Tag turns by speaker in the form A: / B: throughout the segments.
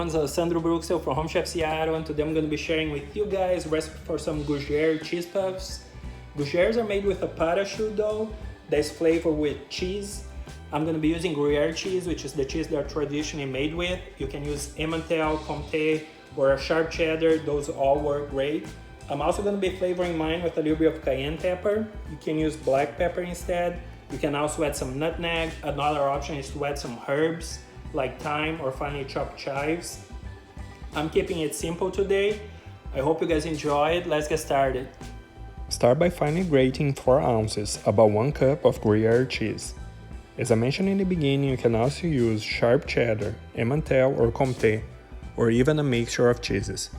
A: everyone's Sandro Bruxel from Home Chef Seattle, and today I'm going to be sharing with you guys a recipe for some Gougère cheese puffs. Gougères are made with a parachute dough that is flavored with cheese. I'm going to be using Gruyere cheese, which is the cheese they're traditionally made with. You can use Emmental, Comte, or a Sharp Cheddar. Those all work great. I'm also going to be flavoring mine with a little bit of cayenne pepper. You can use black pepper instead. You can also add some nutmeg. Another option is to add some herbs like thyme or finely chopped chives. I'm keeping it simple today. I hope you guys enjoy it. Let's get started.
B: Start by finely grating 4 ounces, about 1 cup of Gruyere cheese. As I mentioned in the beginning, you can also use Sharp Cheddar, Emmental or Comte, or even a mixture of cheeses.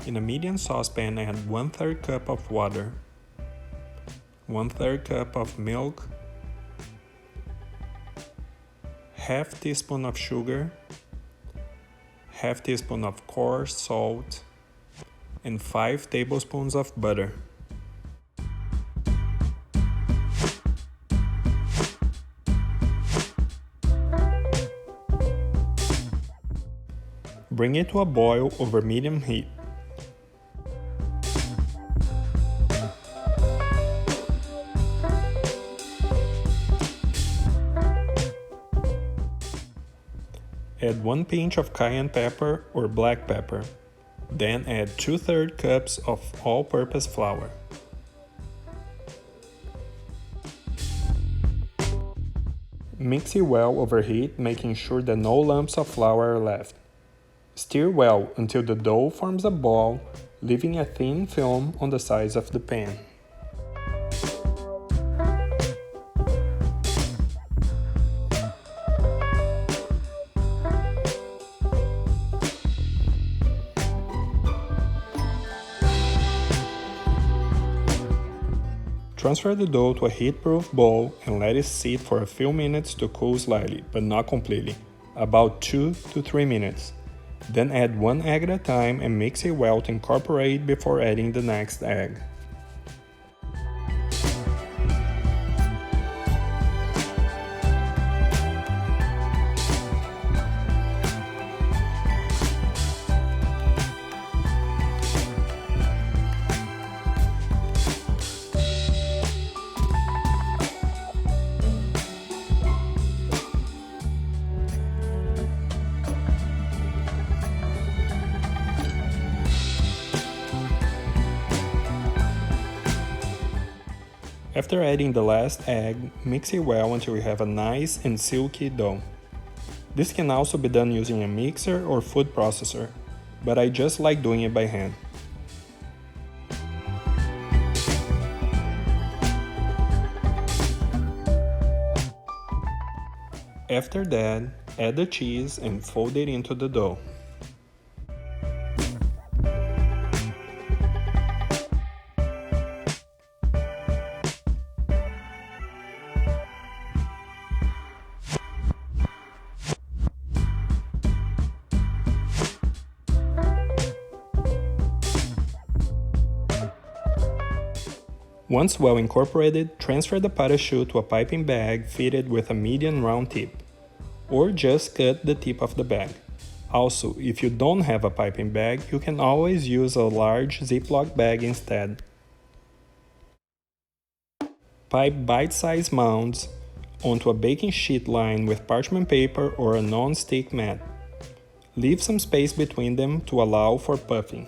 B: In a medium saucepan, add 1/3 cup of water, 1/3 cup of milk, half teaspoon of sugar, half teaspoon of coarse salt, and 5 tablespoons of butter. Bring it to a boil over medium heat. Add 1 pinch of cayenne pepper or black pepper. Then add 2/3 cups of all-purpose flour. Mix it well over heat, making sure that no lumps of flour are left. Stir well until the dough forms a ball, leaving a thin film on the sides of the pan. Transfer the dough to a heat-proof bowl and let it sit for a few minutes to cool slightly, but not completely, about 2 to 3 minutes. Then add 1 egg at a time and mix it well to incorporate before adding the next egg. After adding the last egg, mix it well until you have a nice and silky dough. This can also be done using a mixer or food processor, but I just like doing it by hand. After that, add the cheese and fold it into the dough. Once well incorporated, transfer the parachute to a piping bag fitted with a medium round tip, or just cut the tip of the bag. Also, if you don't have a piping bag, you can always use a large Ziploc bag instead. Pipe bite-sized mounds onto a baking sheet lined with parchment paper or a non-stick mat. Leave some space between them to allow for puffing.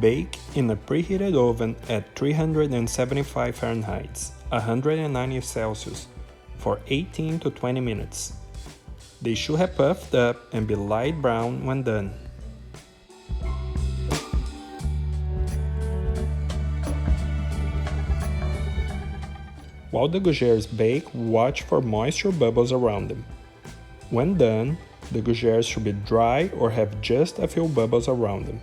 B: Bake in a preheated oven at 375 Fahrenheit, 190 Celsius, for 18 to 20 minutes. They should have puffed up and be light brown when done. While the gougères bake, watch for moisture bubbles around them. When done, the gougères should be dry or have just a few bubbles around them.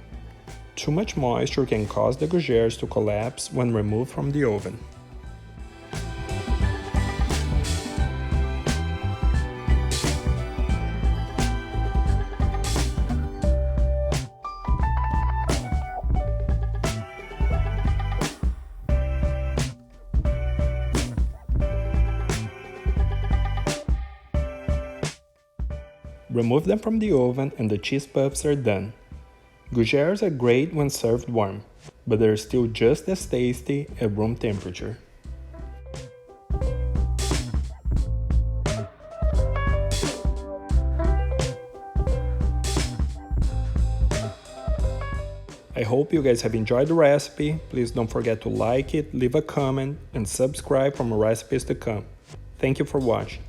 B: Too much moisture can cause the gougères to collapse when removed from the oven. Remove them from the oven and the cheese puffs are done. Gougères are great when served warm, but they're still just as tasty at room temperature. I hope you guys have enjoyed the recipe. Please don't forget to like it, leave a comment, and subscribe for more recipes to come. Thank you for watching.